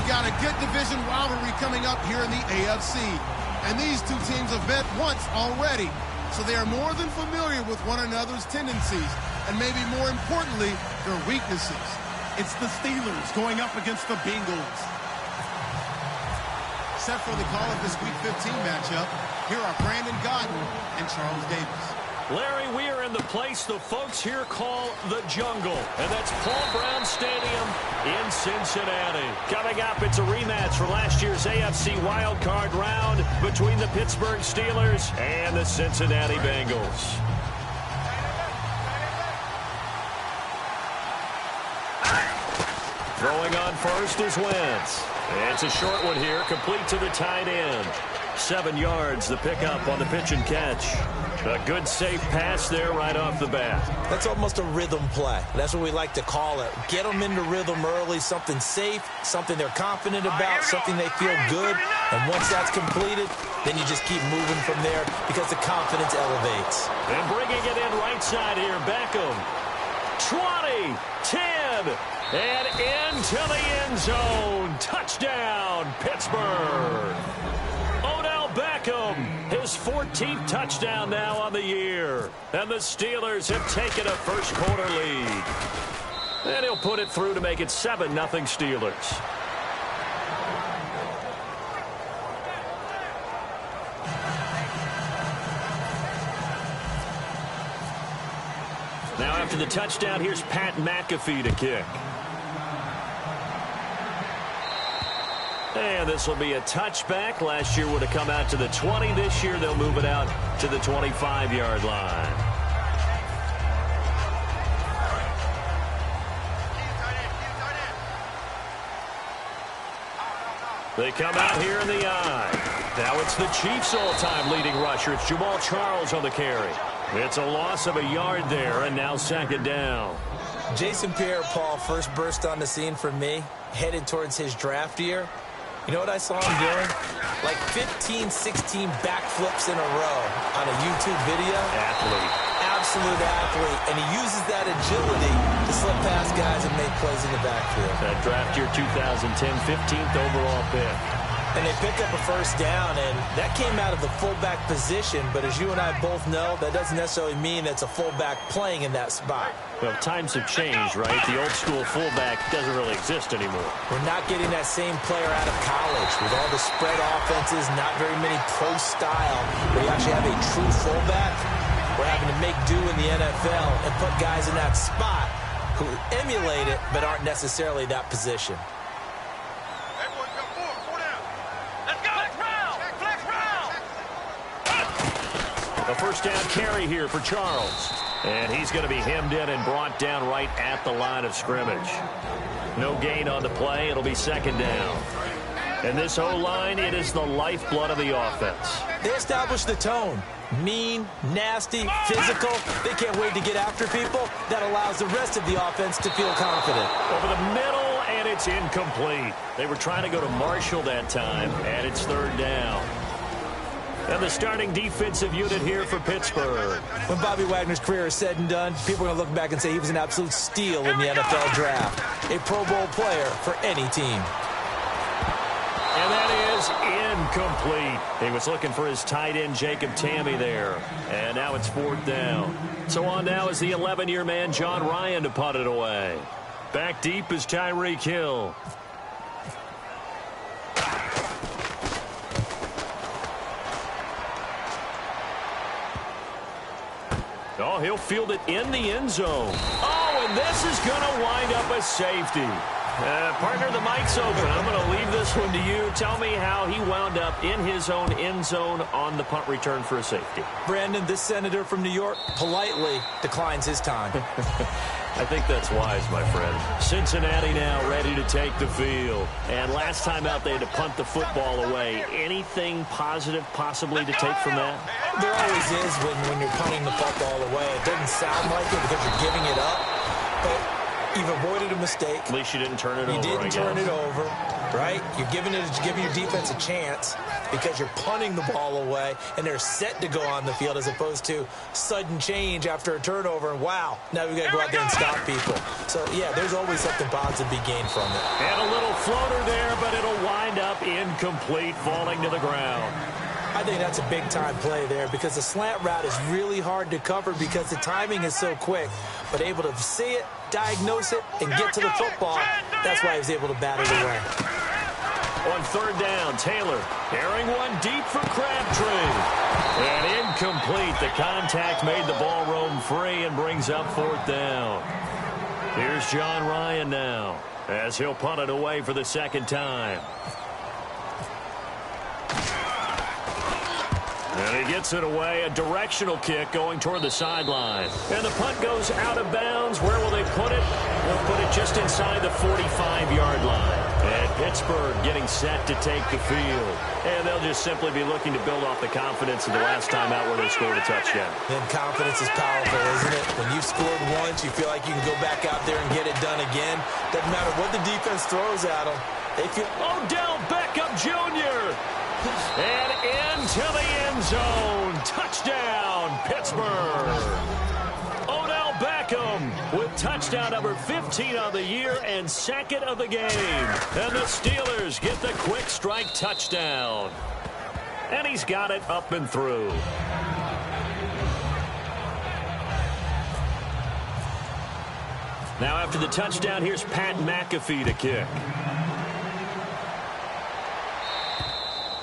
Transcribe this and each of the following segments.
got a good division rivalry coming up here in the AFC. And these two teams have met once already, so they are more than familiar with one another's tendencies, and maybe more importantly, their weaknesses. It's the Steelers going up against the Bengals. Set for the call of this Week 15 matchup, here are Brandon Godden and Charles Davis. Larry, we are in the place the folks here call the Jungle, and that's Paul Brown Stadium in Cincinnati. Coming up, it's a rematch for last year's AFC wildcard round between the Pittsburgh Steelers and the Cincinnati Bengals. Throwing on first is Wentz. It's a short one here, complete to the tight end. 7 yards, the pickup on the pitch and catch. A good, safe pass there right off the bat. That's almost a rhythm play. That's what we like to call it. Get them into rhythm early, something safe, something they're confident about, something they feel good. And once that's completed, then you just keep moving from there because the confidence elevates. And bringing it in right side here, Beckham. 20, 10, and into the end zone. Touchdown, Pittsburgh. Odell Beckham, his 14th touchdown now on the year. And the Steelers have taken a first-quarter lead. And he'll put it through to make it 7-0 Steelers. Now after the touchdown, here's Pat McAfee to kick. And this will be a touchback. Last year would have come out to the 20. This year they'll move it out to the 25-yard line. They come out here in the eye. Now it's the Chiefs' all-time leading rusher. It's Jamal Charles on the carry. It's a loss of a yard there, and now second down. Jason Pierre-Paul first burst on the scene for me, headed towards his draft year. You know what I saw him doing? Like 15, 16 backflips in a row on a YouTube video. Athlete. Absolute athlete. And he uses that agility to slip past guys and make plays in the backfield. That draft year 2010, 15th overall pick. And they picked up a first down, and that came out of the fullback position. But as you and I both know, that doesn't necessarily mean it's a fullback playing in that spot. Well, times have changed, right? The old school fullback doesn't really exist anymore. We're not getting that same player out of college with all the spread offenses, not very many pro style, where you actually have a true fullback. We're having to make do in the NFL and put guys in that spot who emulate it but aren't necessarily that position. A first down carry here for Charles. And he's going to be hemmed in and brought down right at the line of scrimmage. No gain on the play. It'll be second down. And this O-line, it is the lifeblood of the offense. They establish the tone. Mean, nasty, physical. They can't wait to get after people. That allows the rest of the offense to feel confident. Over the middle, and it's incomplete. They were trying to go to Marshall that time, and it's third down. And the starting defensive unit here for Pittsburgh. When Bobby Wagner's career is said and done, people are going to look back and say he was an absolute steal in the NFL draft. A Pro Bowl player for any team. And that is incomplete. He was looking for his tight end, Jacob Tammy, there. And now it's fourth down. So on now is the 11-year man, John Ryan, to punt it away. Back deep is Tyreek Hill. Oh, he'll field it in the end zone. Oh, and this is going to wind up a safety. Partner, the mic's open. I'm going to leave this one to you. Tell me how he wound up in his own end zone on the punt return for a safety. Brandon, this senator from New York politely declines his time. I think that's wise, my friend. Cincinnati now ready to take the field. And last time out, they had to punt the football away. Anything positive possibly to take from that? There always is when you're punting the football away. It doesn't sound like it because you're giving it up. But you've avoided a mistake. At least you didn't turn it over. You didn't turn it over, right? You're giving your defense a chance because you're punting the ball away, and they're set to go on the field as opposed to sudden change after a turnover. And wow, now we've got to go out there and stop people. So, yeah, there's always something positive to be gained from it. And a little floater there, but it'll wind up incomplete, falling to the ground. I think that's a big-time play there because the slant route is really hard to cover because the timing is so quick. But able to see it, diagnose it, and get to the football, that's why he was able to bat it away. On third down, Taylor airing one deep for Crabtree. And incomplete. The contact made the ball roam free and brings up fourth down. Here's John Ryan now as he'll punt it away for the second time. And he gets it away, a directional kick going toward the sideline. And the punt goes out of bounds. Where will they put it? They'll put it just inside the 45-yard line. And Pittsburgh getting set to take the field. And they'll just simply be looking to build off the confidence of the last time out where they scored a touchdown. And confidence is powerful, isn't it? When you've scored once, you feel like you can go back out there and get it done again. Doesn't matter what the defense throws at them. Odell Beckham Jr. And into the end zone. Touchdown, Pittsburgh. Odell Beckham with touchdown number 15 of the year and second of the game. And the Steelers get the quick strike touchdown. And he's got it up and through. Now after the touchdown, here's Pat McAfee to kick.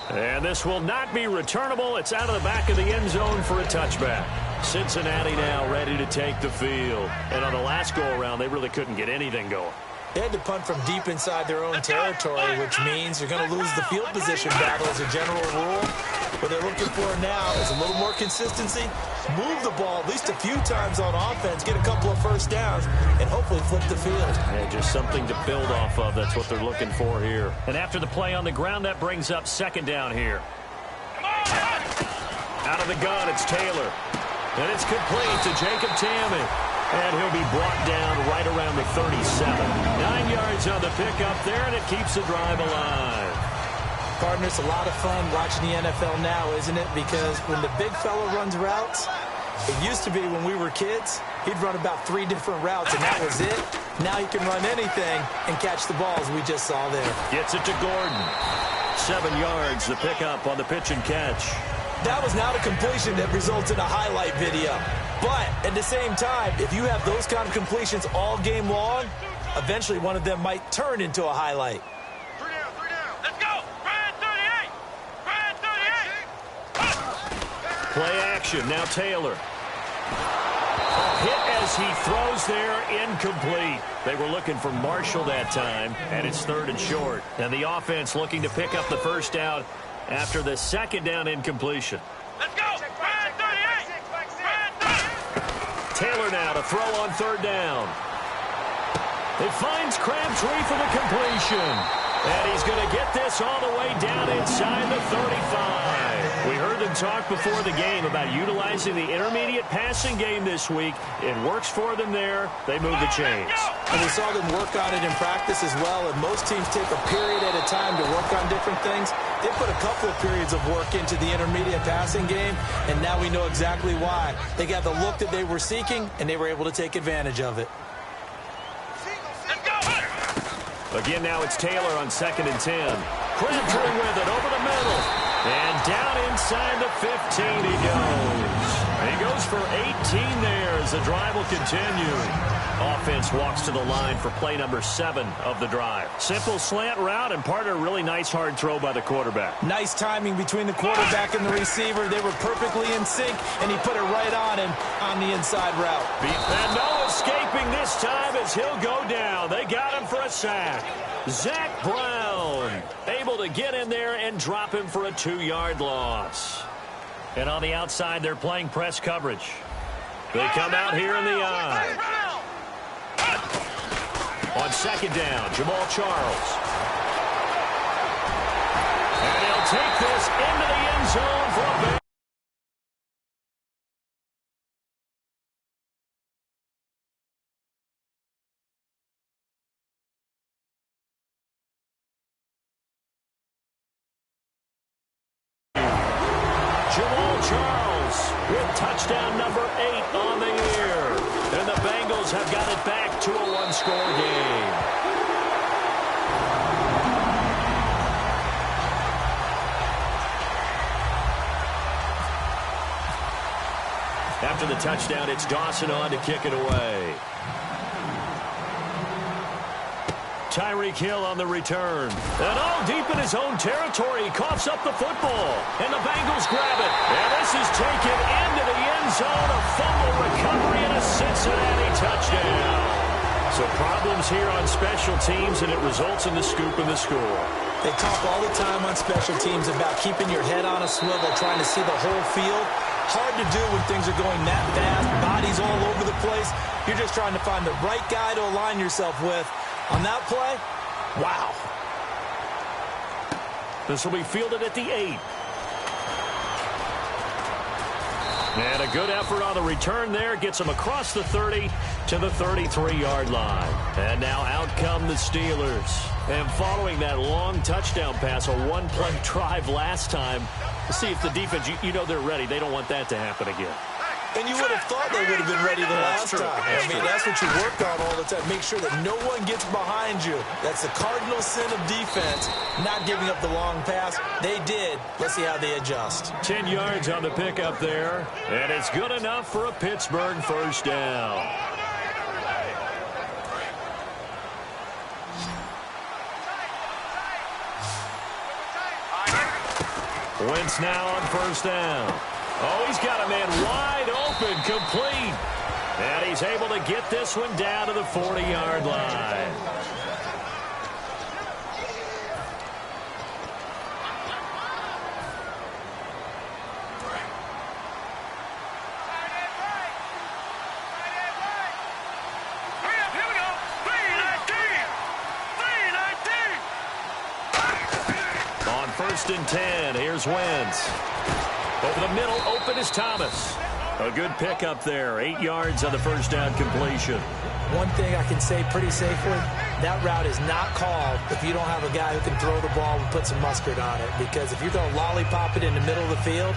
And this will not be returnable. It's out of the back of the end zone for a touchback. Cincinnati now ready to take the field. And on the last go-around, they really couldn't get anything going. They had to punt from deep inside their own territory, which means you're going to lose the field position battle as a general rule. What they're looking for now is a little more consistency, move the ball at least a few times on offense, get a couple of first downs, and hopefully flip the field. Yeah, just something to build off of. That's what they're looking for here. And after the play on the ground, that brings up second down here. Out of the gun, it's Taylor. And it's complete to Jacob Tamme. And he'll be brought down right around the 37. 9 yards on the pickup there, and it keeps the drive alive. Partner, it's a lot of fun watching the NFL now, isn't it? Because when the big fella runs routes, it used to be when we were kids, he'd run about 3 different routes, and that was it. Now he can run anything and catch the ball, as we just saw there. Gets it to Gordon. 7 yards, the pickup on the pitch and catch. That was not a completion that results in a highlight video. But at the same time, if you have those kind of completions all game long, eventually one of them might turn into a highlight. 3 down. Let's go. Brand 38. Brand 38. Play action. Now Taylor. A hit as he throws there, incomplete. They were looking for Marshall that time, and it's 3rd and short. And the offense looking to pick up the first down after the second down incompletion. Let's go. Brand 38. Brand 38. Taylor now to throw on 3rd down. It finds Crabtree for the completion. And he's going to get this all the way down inside the 35. We heard them talk before the game about utilizing the intermediate passing game this week. It works for them there. They move the chains. And we saw them work on it in practice as well. And most teams take a period at a time to work on different things. They put a couple of periods of work into the intermediate passing game, and now we know exactly why. They got the look that they were seeking, and they were able to take advantage of it. Again, now it's Taylor on 2nd and 10. Crabtree with it over the middle. And down inside the 15 he goes. And he goes for 18 there as the drive will continue. Offense walks to the line for play number 7 of the drive. Simple slant route and part of a really nice hard throw by the quarterback. Nice timing between the quarterback and the receiver. They were perfectly in sync, and he put it right on him on the inside route. And no escaping this time as he'll go down. They got him for a sack. Zach Brown able to get in there and drop him for a 2-yard loss. And on the outside, they're playing press coverage. They come out here in the eye. On 2nd down, Jamal Charles. And he'll take this into the end zone for a big. Jamal Charles with touchdown number 8 on the year. And the Bengals have got it back to a 1-score game. after the touchdown, it's Dawson on to kick it away. Tyreek Hill on the return. And all deep in his own territory. He coughs up the football. And the Bengals grab it. And this is taken into the end zone. A fumble recovery and a Cincinnati touchdown. So problems here on special teams, and it results in the scoop and the score. They talk all the time on special teams about keeping your head on a swivel, trying to see the whole field. Hard to do when things are going that fast, bodies all over the place. You're just trying to find the right guy to align yourself with. On that play, wow. This will be fielded at the 8. And a good effort on the return there. Gets him across the 30 to the 33-yard line. And now out come the Steelers. And following that long touchdown pass, a one-play drive last time, to see if the defense, you know they're ready. They don't want that to happen again. And you would have thought they would have been ready the last time. I mean, that's what you work on all the time. Make sure that no one gets behind you. That's the cardinal sin of defense, not giving up the long pass. They did. Let's see how they adjust. 10 yards on the pickup there. And it's good enough for a Pittsburgh first down. Wentz now on first down. Oh, he's got a man wide open, complete. And he's able to get this one down to the 40-yard line. Here we go. 3-19. On first and 10, here's Wentz. Over the middle, open is Thomas. A good pickup there. 8 yards on the first down completion. One thing I can say pretty safely, that route is not called if you don't have a guy who can throw the ball and put some mustard on it. Because if you're going to lollipop it in the middle of the field,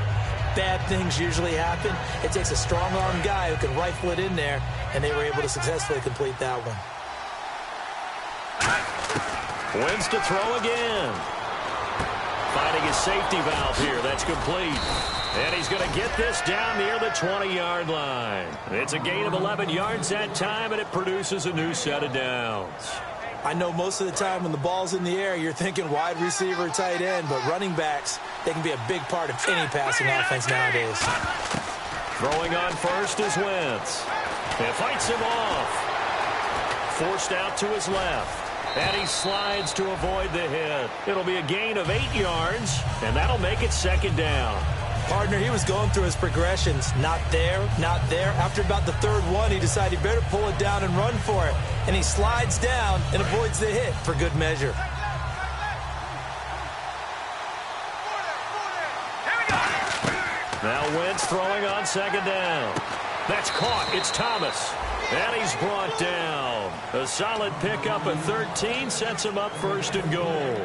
bad things usually happen. It takes a strong-arm guy who can rifle it in there, and they were able to successfully complete that one. Wentz to throw again. Finding his safety valve here. That's complete. And he's going to get this down near the 20-yard line. It's a gain of 11 yards that time, and it produces a new set of downs. I know most of the time when the ball's in the air, you're thinking wide receiver, tight end, but running backs, they can be a big part of any passing offense nowadays. Throwing on first is Wentz. It fights him off. Forced out to his left. And he slides to avoid the hit. It'll be a gain of 8 yards, and that'll make it second down. Partner, he was going through his progressions. Not there, not there. After about the third one, he decided he better pull it down and run for it. And he slides down and avoids the hit for good measure. Now Wentz throwing on second down. That's caught. It's Thomas. And he's brought down. A solid pickup at 13 sets him up first and goal.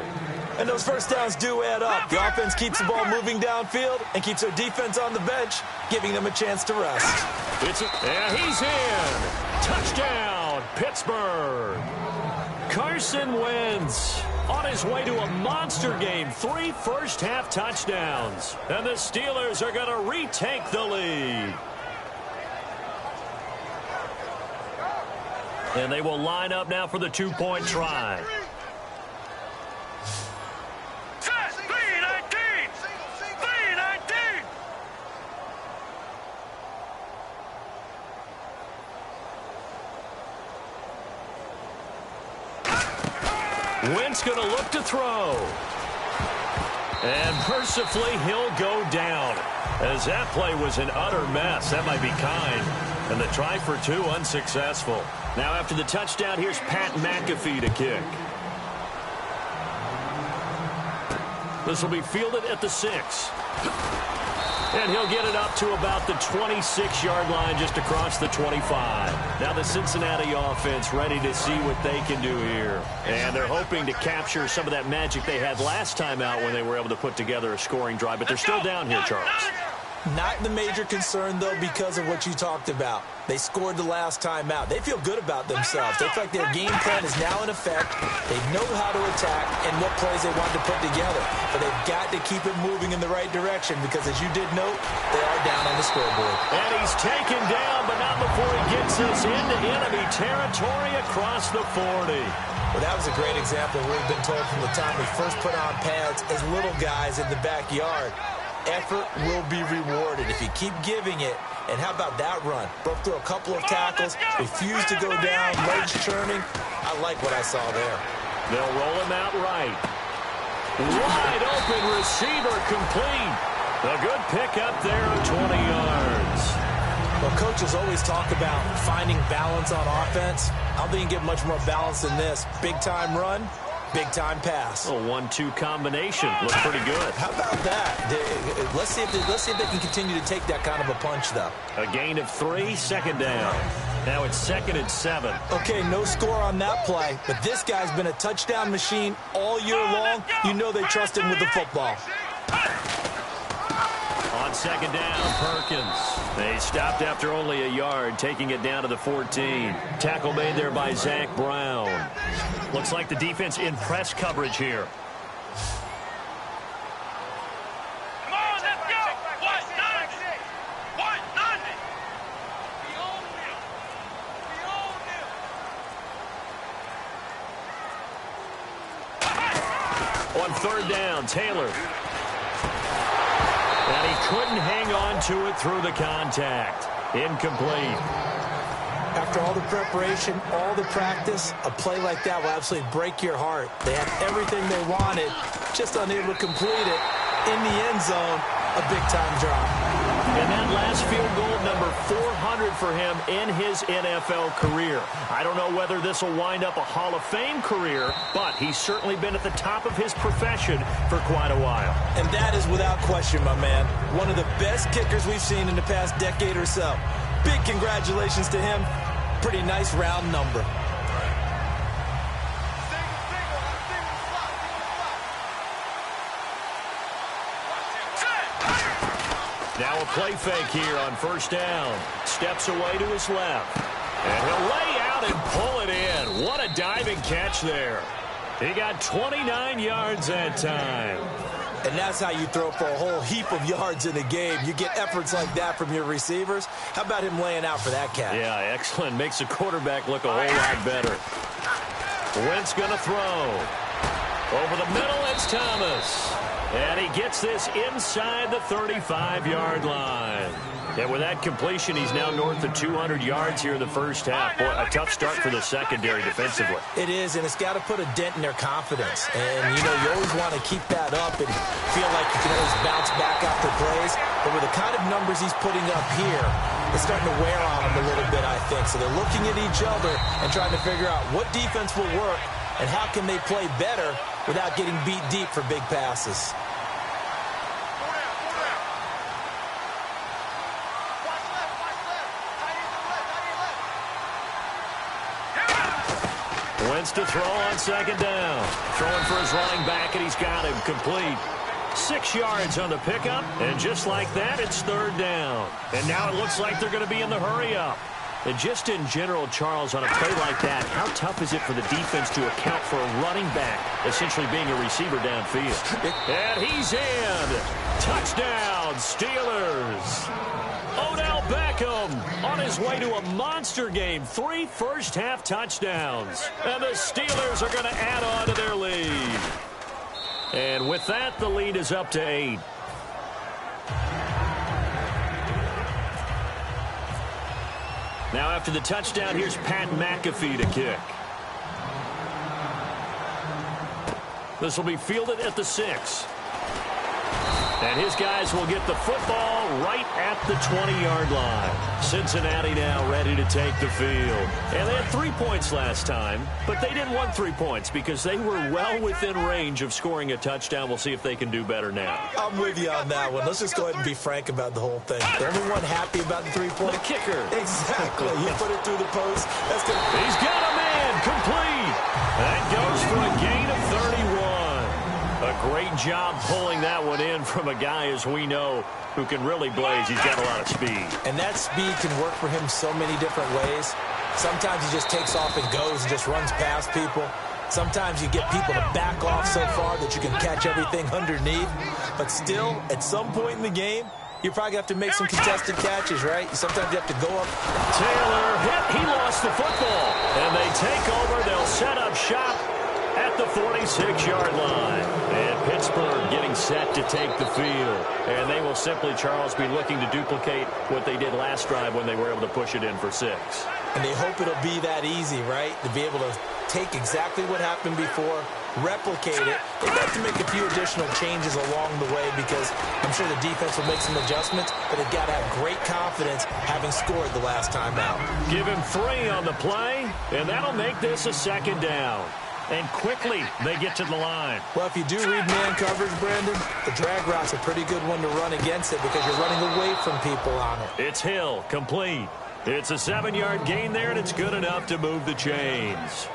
And those first downs do add up. The offense keeps the ball moving downfield and keeps their defense on the bench, giving them a chance to rest. And he's in. Touchdown, Pittsburgh. Carson Wentz on his way to a monster game. 3 first-half touchdowns. And the Steelers are going to retake the lead. And they will line up now for the two-point try. Set. 3-19. 3-19. Wentz going to look to throw. And mercifully, he'll go down. As that play was an utter mess. That might be kind. And the try for 2 unsuccessful. Now after the touchdown, here's Pat McAfee to kick. This will be fielded at the 6. And he'll get it up to about the 26-yard line, just across the 25. Now the Cincinnati offense ready to see what they can do here. And they're hoping to capture some of that magic they had last time out when they were able to put together a scoring drive. But they're still down here, Charles. Not the major concern, though, because of what you talked about. They scored the last time out. They feel good about themselves. They feel like their game plan is now in effect. They know how to attack and what plays they want to put together. But they've got to keep it moving in the right direction because, as you did note, they are down on the scoreboard. And he's taken down, but not before he gets us into enemy territory across the 40. Well, that was a great example. We've been told from the time we first put on pads as little guys in the backyard, effort will be rewarded if you keep giving it. And how about that run? Broke through a couple of tackles, refused to go down, legs churning. I like what I saw there. They'll roll him out right. Wide open receiver complete. A good pickup there of 20 yards. Well, coaches always talk about finding balance on offense. I don't think you can get much more balance than this. Big-time run, big-time pass. A 1-2 combination. Looks pretty good. How about that? Let's see if they can continue to take that kind of a punch, though. A gain of 3, second down. Now it's 2nd and 7. Okay, no score on that play, but this guy's been a touchdown machine all year long. You know they trust him with the football. On 2nd down, Perkins. They stopped after only a yard, taking it down to the 14. Tackle made there by Zach Brown. Looks like the defense in press coverage here. Come on, let's go. 190. 190. On 3rd down, Taylor. And he couldn't hang on to it through the contact. Incomplete. After all the preparation, all the practice, a play like that will absolutely break your heart. They had everything they wanted, just unable to complete it. In the end zone, a big-time drop. And that last field goal, number 400 for him in his NFL career. I don't know whether this will wind up a Hall of Fame career, but he's certainly been at the top of his profession for quite a while. And that is without question, my man. One of the best kickers we've seen in the past decade or so. Big congratulations to him. Pretty nice round number. Now a play fake here on 1st down. Steps away to his left. And he'll lay out and pull it in. What a diving catch there. He got 29 yards that time. And that's how you throw for a whole heap of yards in a game. You get efforts like that from your receivers. How about him laying out for that catch? Yeah, excellent. Makes the quarterback look a whole lot better. Wentz going to throw. Over the middle, it's Thomas. And he gets this inside the 35-yard line. And with that completion, he's now north of 200 yards here in the first half. Boy, a tough start for the secondary defensively. It is, and it's got to put a dent in their confidence. And, you know, you always want to keep that up and feel like you can always bounce back after plays. But with the kind of numbers he's putting up here, it's starting to wear on them a little bit, I think. So they're looking at each other and trying to figure out what defense will work and how can they play better without getting beat deep for big passes. Wentz to throw on 2nd down. Throwing for his running back, and he's got him complete. 6 yards on the pickup, and just like that, it's 3rd down. And now it looks like they're going to be in the hurry-up. And just in general, Charles, on a play like that, how tough is it for the defense to account for a running back essentially being a receiver downfield? And he's in. Touchdown, Steelers. Odell Beckham on his way to a monster game. 3 first-half touchdowns. And the Steelers are going to add on to their lead. And with that, the lead is up to 8. Now after the touchdown, here's Pat McAfee to kick. This will be fielded at the 6. And his guys will get the football right at the 20-yard line. Cincinnati now ready to take the field. And they had 3 points last time, but they didn't want 3 points because they were well within range of scoring a touchdown. We'll see if they can do better now. I'm with you on that one. Let's just go ahead and be frank about the whole thing. The only one happy about the 3-point? The kicker. Exactly. You put it through the post. That's good. He's got a man complete. That goes for a gain of 31. A great job pulling that one in from a guy, as we know, who can really blaze. He's got a lot of speed. And that speed can work for him so many different ways. Sometimes he just takes off and goes and just runs past people. Sometimes you get people to back off so far that you can catch everything underneath. But still, at some point in the game, you're probably going to have to make some contested catches, right? Sometimes you have to go up. Taylor hit. He lost the football. And they take over. They'll set up shop at the 46-yard line. And Pittsburgh getting set to take the field. And they will simply, Charles, be looking to duplicate what they did last drive when they were able to push it in for 6. And they hope it'll be that easy, right? To be able to take exactly what happened before, replicate it. They have to make a few additional changes along the way because I'm sure the defense will make some adjustments, but they've got to have great confidence having scored the last time out. Give him 3 on the play, and that'll make this a 2nd down. And quickly, they get to the line. Well, if you do read man coverage, Brandon, the drag route's a pretty good one to run against it because you're running away from people on it. It's Hill, complete. It's a 7-yard gain there, and it's good enough to move the chains.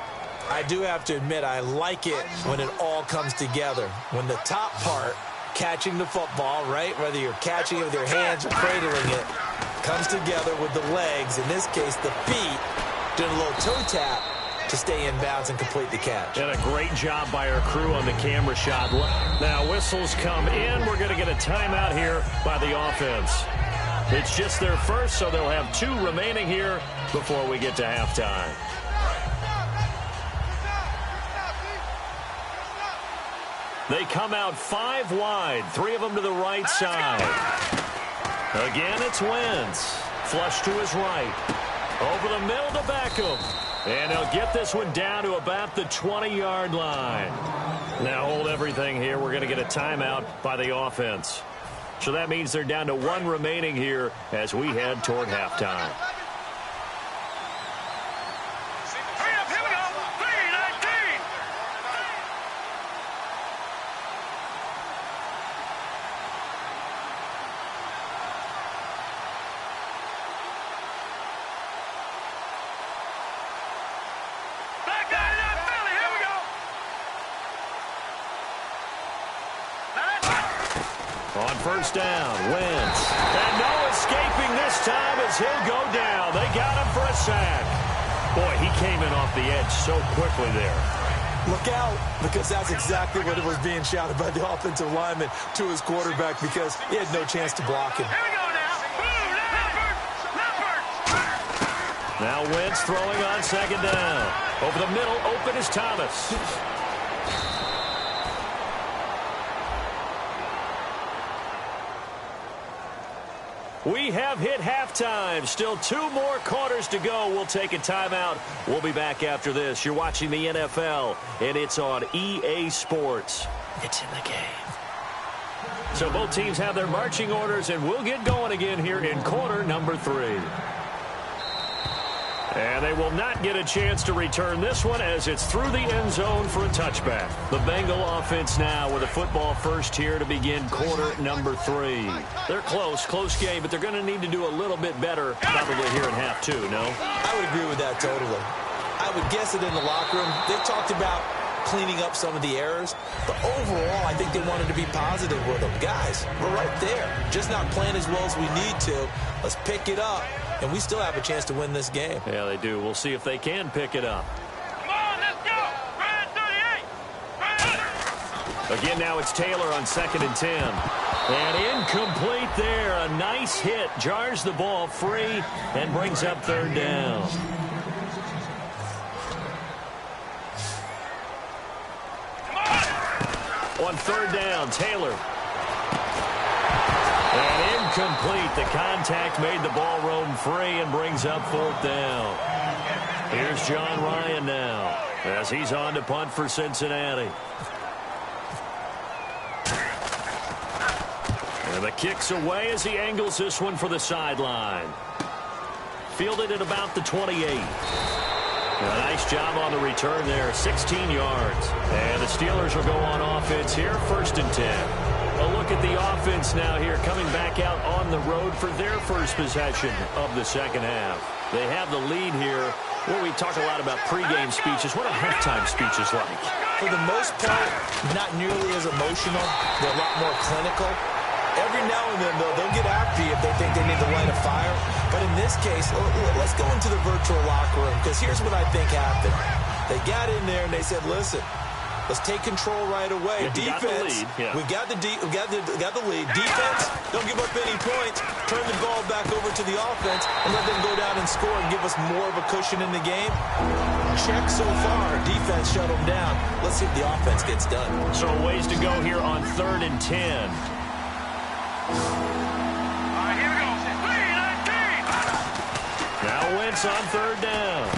I do have to admit, I like it when it all comes together. When the top part, catching the football, right, whether you're catching it with your hands or cradling it, comes together with the legs, in this case the feet, doing a little toe tap to stay in bounds and complete the catch. And a great job by our crew on the camera shot. Now whistles come in. We're going to get a timeout here by the offense. It's just their first, so they'll have 2 remaining here before we get to halftime. They come out 5 wide, 3 of them to the right side. Again, it's Wentz. Flush to his right. Over the middle to Beckham. And they'll get this one down to about the 20-yard line. Now hold everything here. We're going to get a timeout by the offense. So that means they're down to 1 remaining here as we head toward halftime. On first down, Wentz. And no escaping this time as he'll go down. They got him for a sack. Boy, he came in off the edge so quickly there. Look out, because that's exactly what it was being shouted by the offensive lineman to his quarterback because he had no chance to block him. Here we go now. Boom, Leopard. Now Wentz throwing on 2nd down. Over the middle, open is Thomas. We have hit halftime. Still 2 more quarters to go. We'll take a timeout. We'll be back after this. You're watching the NFL, and it's on EA Sports. It's in the game. So both teams have their marching orders, and we'll get going again here in quarter number 3. And they will not get a chance to return this one as it's through the end zone for a touchback. The Bengal offense now with a football first here to begin quarter number 3. They're close game, but they're going to need to do a little bit better probably here in half 2, no? I would agree with that totally. I would guess it in the locker room. They talked about cleaning up some of the errors, but overall I think they wanted to be positive with them. Guys, we're right there. Just not playing as well as we need to. Let's pick it up. And we still have a chance to win this game. Yeah, they do. We'll see if they can pick it up. Come on, let's go. Brad 38. Again, now it's Taylor on 2nd and 10. And incomplete there. A nice hit. Jars the ball free and brings up 3rd down. On 3rd down, Taylor. And incomplete. The contact made the ball roam free and brings up 4th down. Here's John Ryan now as he's on to punt for Cincinnati. And the kick's away as he angles this one for the sideline. Fielded at about the 28. A nice job on the return there, 16 yards. And the Steelers will go on offense here, 1st and 10. A look at the offense now here, coming back out on the road for their first possession of the 2nd half. They have the lead here. Well, we talk a lot about pregame speeches. What are halftime speeches like? for the most part, not nearly as emotional. They're a lot more clinical. Every now and then, though, they'll get after you if they think they need to light a fire. But in this case, let's go into the virtual locker room, because here's what I think happened. They got in there and they said, listen, let's take control right away. Defense, we've got the lead. Defense, don't give up any points. Turn the ball back over to the offense and let them go down and score and give us more of a cushion in the game. Check so far. Defense shut them down. Let's see if the offense gets done. So ways to go here on 3rd and 10. All right, here we go. Now Wentz on 3rd down.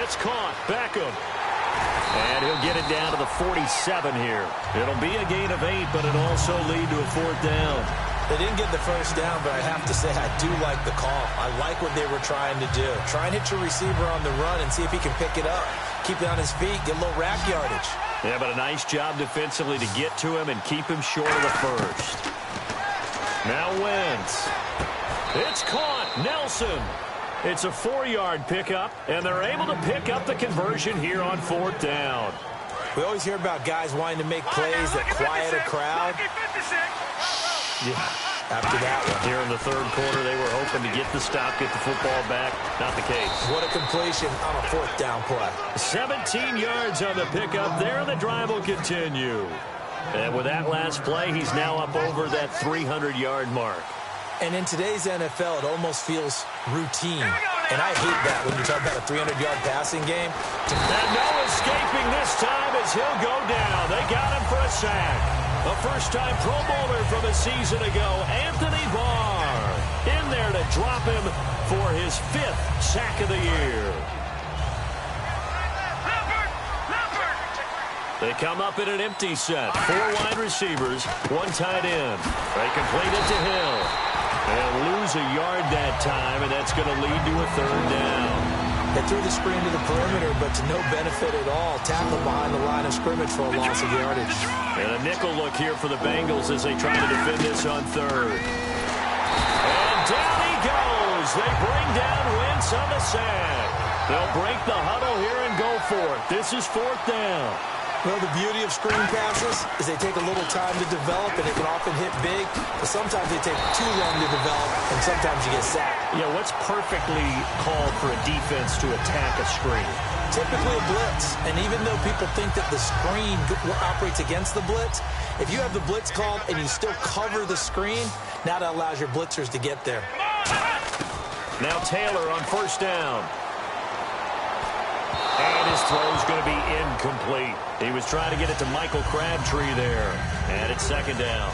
It's caught. Beckham. And he'll get it down to the 47 here. It'll be a gain of 8, but it'll also lead to a 4th down. They didn't get the first down, but I have to say I do like the call. I like what they were trying to do. Try and hit your receiver on the run and see if he can pick it up. Keep it on his feet, get a little rack yardage. Yeah, but a nice job defensively to get to him and keep him short of the first. Now Wentz. It's caught. Nelson. It's a 4-yard pickup, and they're able to pick up the conversion here on 4th down. We always hear about guys wanting to make plays that quiet a crowd. Yeah. After that one. Here in the 3rd quarter, they were hoping to get the stop, get the football back. Not the case. What a completion on a 4th down play. 17 yards on the pickup there, and the drive will continue. And with that last play, he's now up over that 300-yard mark. And in today's NFL, it almost feels routine. And I hate that when you talk about a 300-yard passing game. And no escaping this time as he'll go down. They got him for a sack. A first-time Pro Bowler from a season ago, Anthony Barr, in there to drop him for his 5th sack of the year. They come up in an empty set. 4 wide receivers, 1 tight end. They complete it to Hill. They'll lose a yard that time, and that's going to lead to a 3rd down. They threw the screen to the perimeter, but to no benefit at all. Tackled behind the line of scrimmage for a loss of yardage. And a nickel look here for the Bengals as they try to defend this on 3rd. And down he goes. They bring down Wentz on the sack. They'll break the huddle here and go for it. This is 4th down. Well, the beauty of screen passes is they take a little time to develop, and they can often hit big, but sometimes they take too long to develop, and sometimes you get sacked. Yeah, what's perfectly called for a defense to attack a screen? Typically a blitz, and even though people think that the screen operates against the blitz, if you have the blitz called and you still cover the screen, now that allows your blitzers to get there. Now Taylor on 1st down. And his throw's going to be incomplete. He was trying to get it to Michael Crabtree there. And it's 2nd down.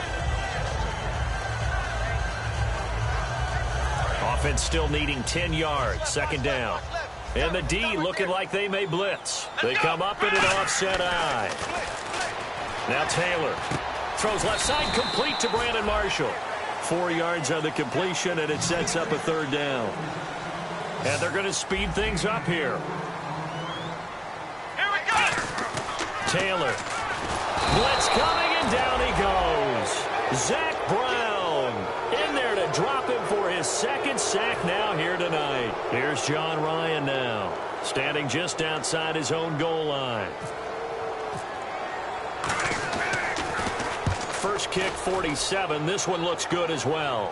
Offense still needing 10 yards. 2nd down. And the D looking like they may blitz. They come up in an offset eye. Now Taylor throws left side, complete to Brandon Marshall. 4 yards on the completion, and it sets up a 3rd down. And they're going to speed things up here. Taylor. Blitz coming, and down he goes. Zach Brown in there to drop him for his 2nd sack now here tonight. Here's John Ryan now, standing just outside his own goal line. First kick, 47. This one looks good as well.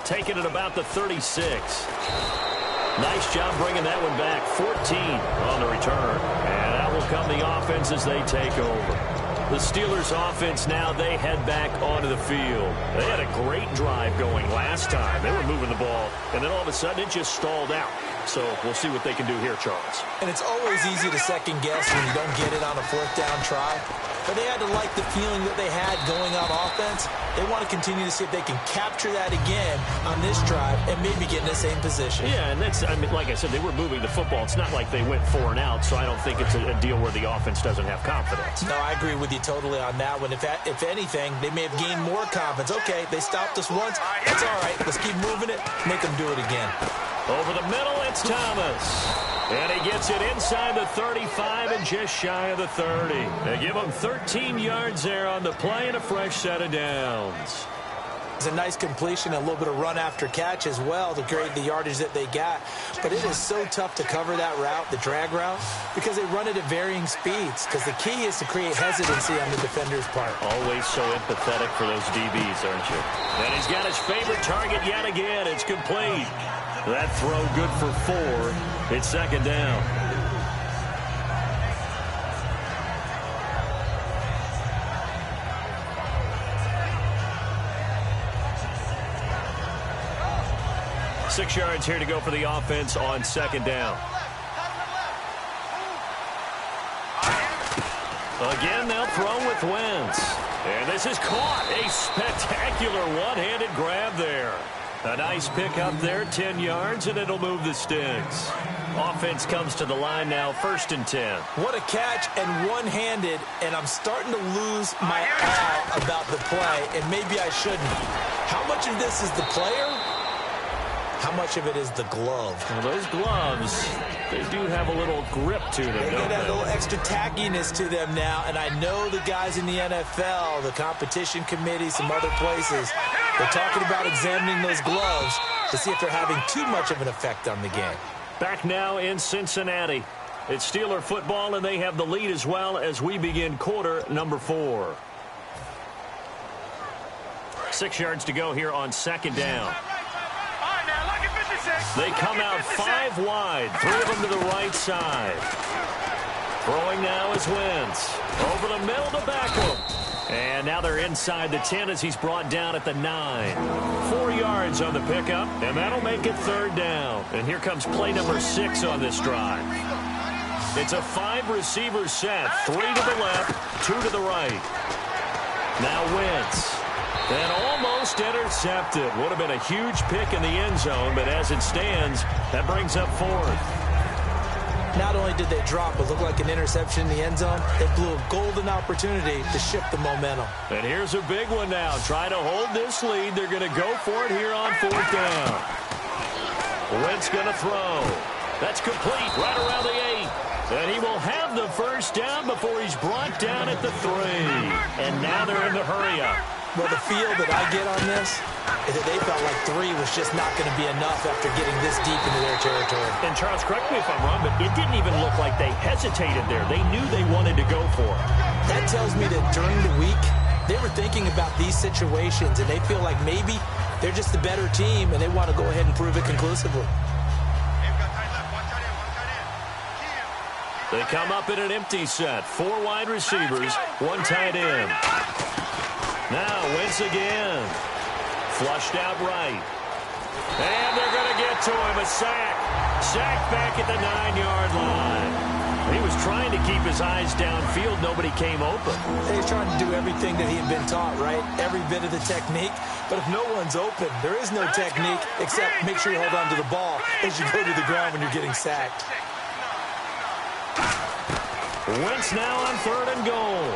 Taking it about the 36. Nice job bringing that one back. 14 on the return. And out will come the offense as they take over. The Steelers offense now, they head back onto the field. They had a great drive going last time. They were moving the ball, and then all of a sudden it just stalled out. So we'll see what they can do here, Charles. And it's always easy to second guess when you don't get it on a 4th down try. But they had to like the feeling that they had going on offense. They want to continue to see if they can capture that again on this drive and maybe get in the same position. Yeah, and that's, I mean, like I said, they were moving the football. It's not like they went 4 and out, so I don't think it's a deal where the offense doesn't have confidence. No, I agree with you totally on that one. If anything, they may have gained more confidence. Okay, they stopped us once. That's all right. Let's keep moving it. Make them do it again. Over the middle, it's Thomas. And he gets it inside the 35 and just shy of the 30. They give him 13 yards there on the play and a fresh set of downs. It's a nice completion, a little bit of run after catch as well to create the yardage that they got. But it is so tough to cover that route, the drag route, because they run it at varying speeds. Because the key is to create hesitancy on the defender's part. Always so empathetic for those DBs, aren't you? And he's got his favorite target yet again. It's complete. That throw good for 4. It's second down. Six yards here to go for the offense on second down. Again, they'll throw with Wentz. And this is caught. A spectacular one-handed grab there. A nice pick up there, 10 yards, and it'll move the sticks. Offense comes to the line now, 1st and 10. What a catch and one-handed, and I'm starting to lose my awe about the play, and maybe I shouldn't. How much of this is the player? How much of it is the glove? Well, those gloves, they do have a little grip to them, They don't get a they? little extra tackiness to them now, and I know the guys in the NFL, the competition committee, some other places, they're talking about examining those gloves to see if they're having too much of an effect on the game. Back now in Cincinnati. It's Steeler football, and they have the lead as well as we begin quarter number 4. 6 yards to go here on second down. They come out 5 wide, 3 of them to the right side. Throwing now is Wentz. Over the middle to Beckham. And now they're inside the 10 as he's brought down at the 9. 4 yards on the pickup, and that'll make it third down. And here comes play number 6 on this drive. It's a 5-receiver set, 3 to the left, 2 to the right. Now Wentz. And almost intercepted. Would have been a huge pick in the end zone, but as it stands, that brings up 4th. Not only did they drop what looked like an interception in the end zone, they blew a golden opportunity to shift the momentum. And here's a big one now. Trying to hold this lead. They're going to go for it here on 4th down. Wentz going to throw. That's complete right around the 8. And he will have the first down before he's brought down at the 3. And now they're in the hurry-up. Well, the feel that I get on this is that they felt like 3 was just not going to be enough after getting this deep into their territory. And Charles, correct me if I'm wrong, but it didn't even look like they hesitated there. They knew they wanted to go for it. That tells me that during the week, they were thinking about these situations, and they feel like maybe they're just the better team, and they want to go ahead and prove it conclusively. They come up in an empty set. 4 wide receivers, 1 tight end. Now Wentz again. Flushed out right. And they're going to get to him. A sack. Sack back at the 9-yard line. He was trying to keep his eyes downfield. Nobody came open. He's trying to do everything that he had been taught, right? Every bit of the technique. But if no one's open, there is no technique except make sure you hold on to the ball as you go to the ground when you're getting sacked. Wentz now on 3rd and goal.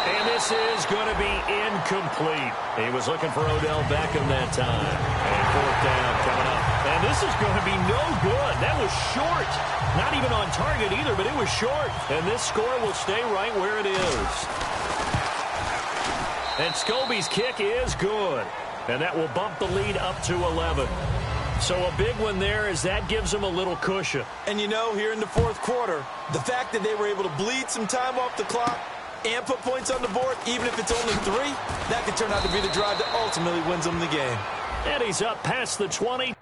And this is going to be incomplete. He was looking for Odell Beckham that time. And 4th down coming up. And this is going to be no good. That was short. Not even on target either, but it was short. And this score will stay right where it is. And Scobie's kick is good. And that will bump the lead up to 11. So a big one there as that gives them a little cushion. And you know, here in the 4th quarter, the fact that they were able to bleed some time off the clock and put points on the board, even if it's only 3, that could turn out to be the drive that ultimately wins them the game. And he's up past the 20.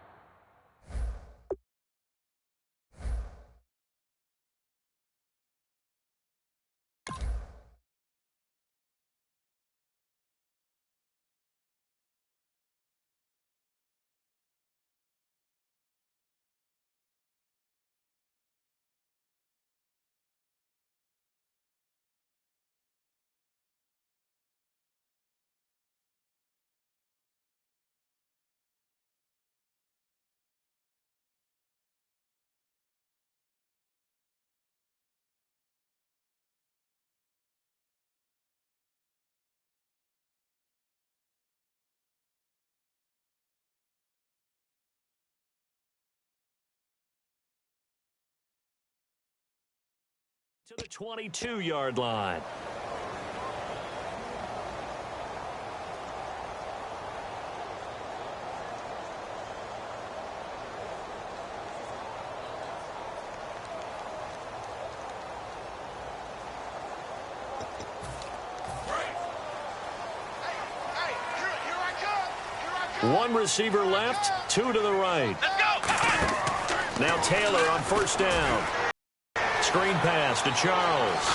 To the 22-yard line. One receiver left, two to the right. Let's go. Now Taylor on first down. Screen pass to Charles.